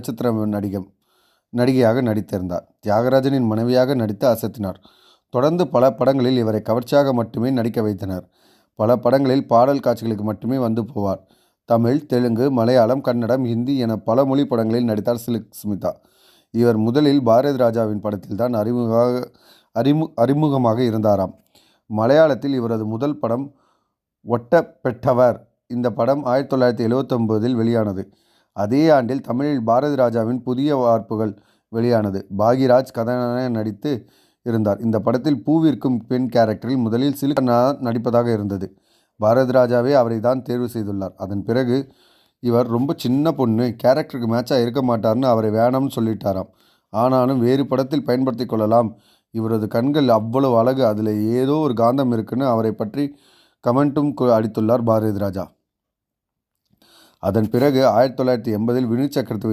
நட்சத்திர நடிகையாக நடித்திருந்தார். தியாகராஜனின் மனைவியாக நடித்து அசத்தினார். தொடர்ந்து பல படங்களில் இவரை கவர்ச்சியாக மட்டுமே நடிக்க வைத்தனர். பல படங்களில் பாடல் காட்சிகளுக்கு மட்டுமே வந்து போவார். தமிழ், தெலுங்கு, மலையாளம், கன்னடம், ஹிந்தி என பல மொழி படங்களில் நடித்தார் சில்க் ஸ்மிதா. இவர் முதலில் பாரதி ராஜாவின் படத்தில் தான் அறிமுகமாக இருந்தாராம். மலையாளத்தில் இவரது முதல் படம் ஒட்டப்பெட்டவர். இந்த படம் 1979இல் வெளியானது. அதே ஆண்டில் தமிழில் பாரதி ராஜாவின் புதிய வார்ப்புகள் வெளியானது. பாக்யராஜ் கதாநாயகனாக நடித்து இருந்தார். இந்த படத்தில் பூவிற்கும் பெண் கேரக்டரில் முதலில் சில்க் நடிப்பதாக இருந்தது. பாரதி ராஜாவே அவரை தான் தேர்வு செய்துள்ளார். அதன் பிறகு இவர் ரொம்ப சின்ன பொண்ணு, கேரக்டருக்கு மேட்சாக இருக்க மாட்டார்னு அவரை வேணாம்னு சொல்லிட்டாராம். ஆனாலும் வேறு படத்தில் பயன்படுத்தி கொள்ளலாம். இவரது கண்கள் அவ்வளவு அழகு, அதில் ஏதோ ஒரு காந்தம் இருக்குன்னு அவரை பற்றி கமெண்ட்டும் அளித்துள்ளார் பாரதி ராஜா. அதன் பிறகு 1980இல் வினு சக்கரவர்த்தி